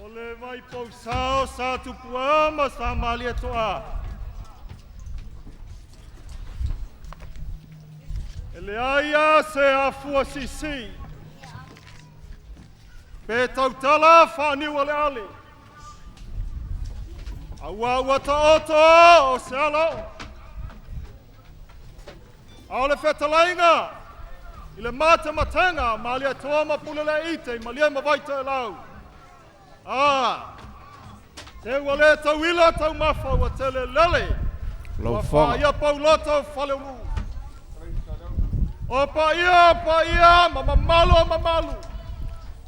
Ole mai pausao sa tupuama sa malia toa. Ele aia se afua sisi. Pe tautala whaniu ale ale. Aua ua ta oto o se alo. Aole whetalainga. Ile mata matanga malia toa mapulele ite malia mawaita e lau. Te wale tau wila tau mafa wa tele lele. Wa fa ia pauloto fale ulu. Opa ia, mamalu.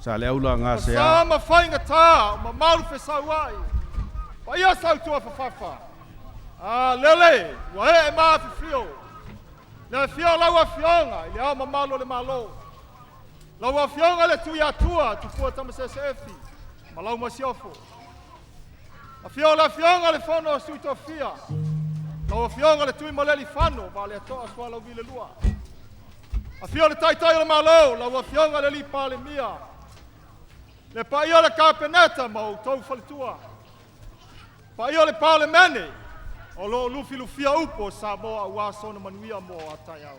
Sa le aula ngā sea. Sa ma whainga tā, mamalu fe sau ai. Pa ia sau tua fafafa. Lele, wa he e maa fi fio. Le fio laua fionga, ile au mamalu le malo. Laua fionga le tuia tua, tupua tamasese efi. Malau masiofo. A fionga le fono a suito fia. Laua fionga le tui maleli fano, vale a toa sua lau vile lua. A fio le taitai le malo, laua fionga le lipa le mia. Le pa io le kapeneta mau tau falitua. Pa io le pa le mene, o lo lufi lufia upo sa mo a waso na manuia mo a tai au.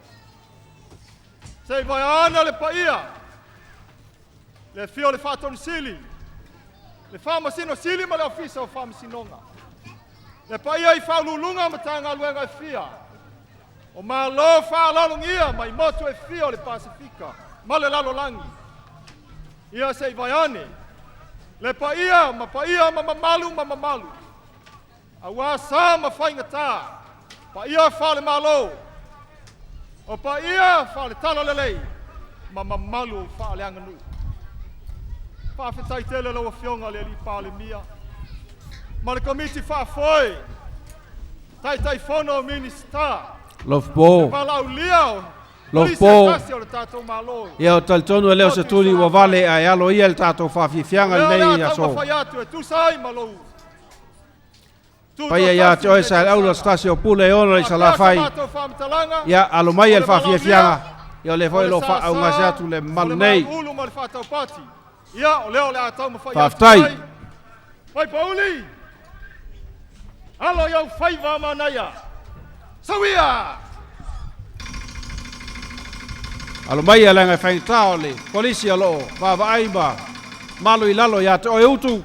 Sei vai ana le pa ia. Le fio le fatoni sili. Le fama sino sili ma le ofisa o fama sinonga. Le pa ia I faululunga matanga luenga e fia. O ma lo fa lalungia mai moto e fia o le Pasifika. Ma le lalo langi. Ia sei vaiane. Le pa ia mamalu. Awa sa ma fainga ta. Pa ia fa le malo. O pa ia fa le talo lelei. Mamalu fa le anganu. Pa fetai tele lo fionga le li pa le mia. Ma le komiti fa foi. Tai fono minista. Love Bo. Pa lau liao. Love Bo. Ia o talitono e leo se tuli ua vale ai alo ia le tātou whawhiwhianga nei ia so. Paia ia te oe sa aula stasi o pule ona i sa la fai. Ia alo mai e le whawhiwhianga. Ia le foi lo wha au ngase atu le malu nei. Ia o leo le atau Whaftai. Pai Pauli. Alo iau whaiva manaya. Sawia. Alo mai ala ngai whain tao le polisi alo vava aiba malu I lalo ia te oe utu.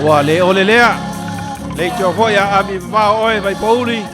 Wa le ole lea. Le tio voia ami va oe vai Pauli.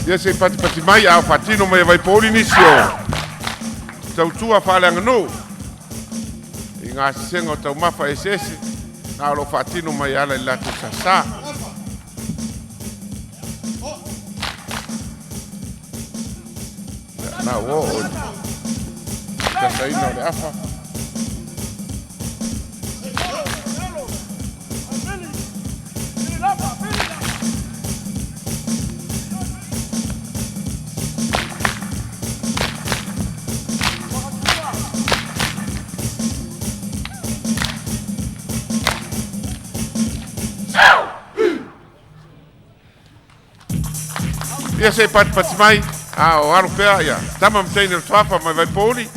Ia se pati mai au fatino mai vai poli nisio. Tau tua whaaleanga no. I ngā sisenga o tau mafa esese. Nā lo fatino mai ala I latu sasa. Nā o o. Sasa ina o le afa. Ia se pati mai o aro pea ia tama mteini o tuafa mai vai poli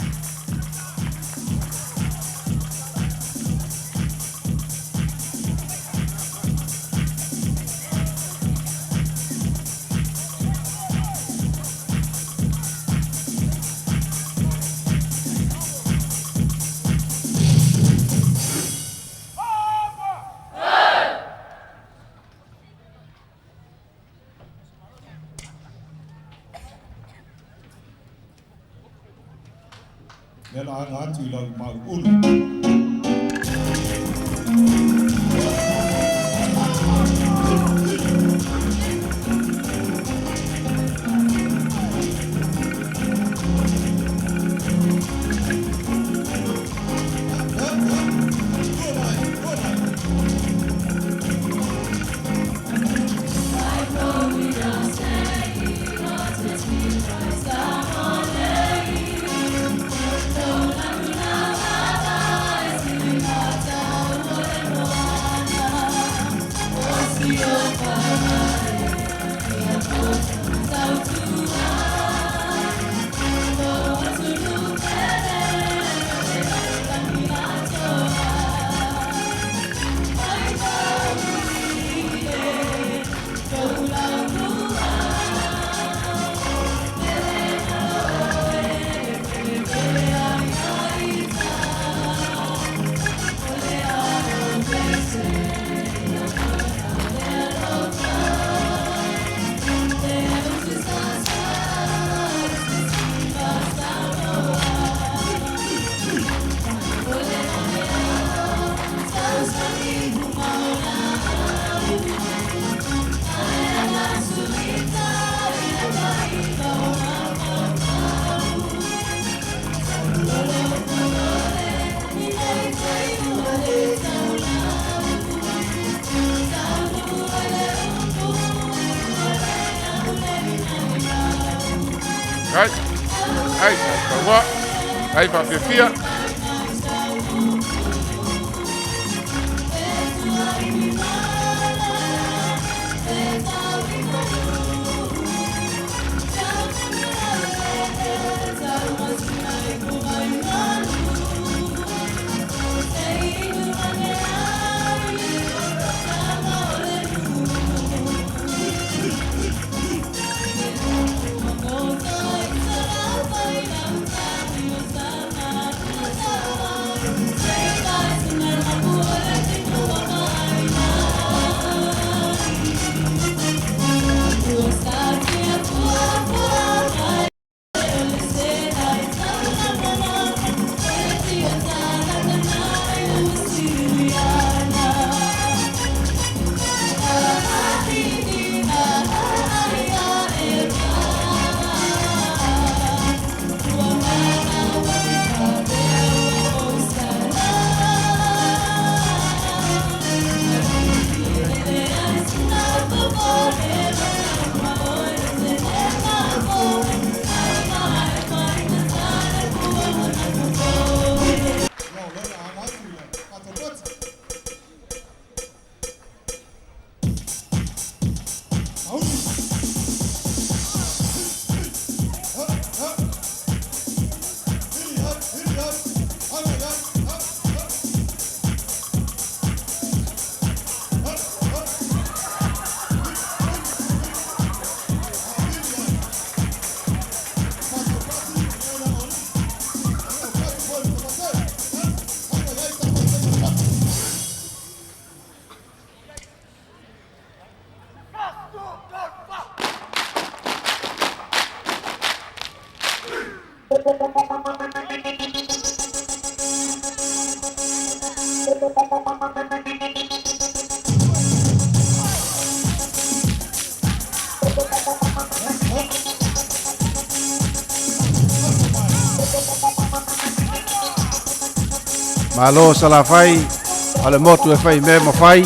Nela atu I lau mau ulu. Ai, papefia. Malo sala fai, ale motu e fai me ma fai.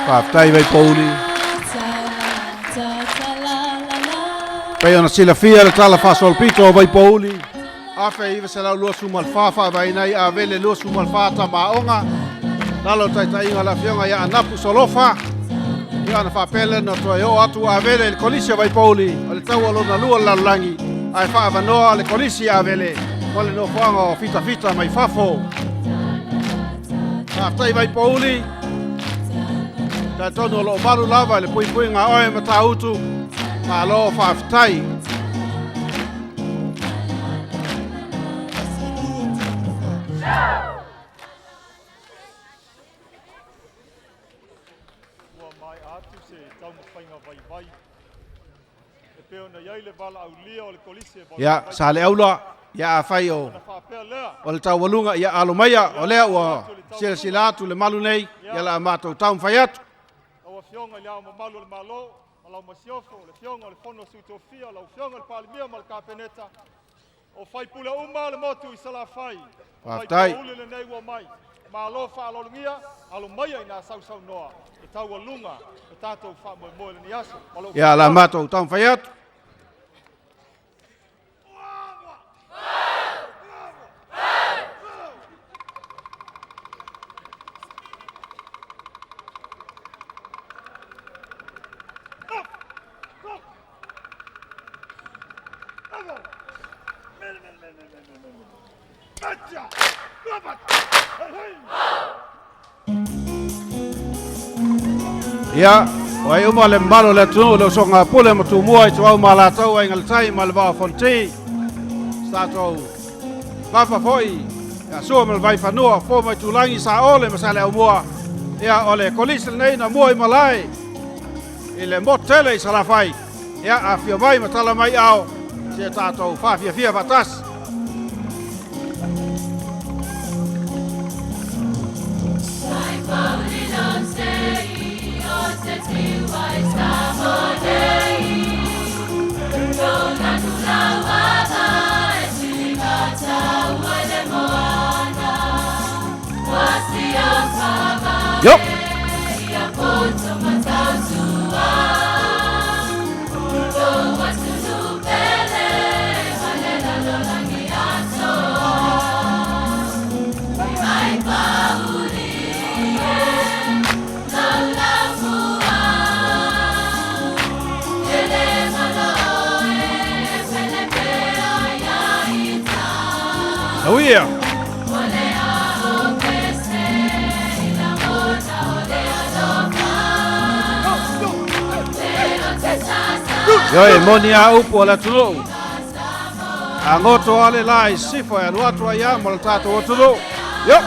Whaftai vai pouli. Pei ona sila fia le tala whasol pito vai pouli. Afe iwa se lau lua sumal whafa vai nei a vele lua sumal whata maonga. Lalo tai inga la fionga ia anapu solofa. Ia na whapele na toi o atu a vele le kolisia vai pouli. O le tau alona lua lalangi. Ai whaavanoa le kolisia a vele. Wale no whanga o fita mai whafo. Whaftai vai pouli. Ta tono lo maru lava le pui ngā oe ma tā utu. Ma lo whaftai. Ya, sa le aula, ya fai o le tau walunga, ya alo maya, o lea ua sila atu le malu nei, ya la amato taun fai atu. O fionga le ama malu le malo, o lau masiofo, le fionga le fono sutofia, lau fionga le palimia ma le kapeneta. O fai pula uma le motu i sala fai. Whaftai. Fai paule le nei ua mai. Ma alo wha alo lungia, alo maya ina sau noa. E tau walunga, e tātou wha moe le ni aso. Ya la amato taun fai atu. Ya, wai uma le malo le tunu le songa pule matu mua i tuau malatau ai ngalitai malva fonti. Stato vafa foi. Ya sua mal vai fanua fo mai tulangi sa ole masale au mua. Ya ole kolis nei na mua i malai. Ile motele i sala fai. Ya afia vai matala mai au. Se tato fa fia batas. Yup. Oh yeah. Yoi monia upo la tulu. Angoto ale lai sifo ya luatu ya moltato o tulu. Yo.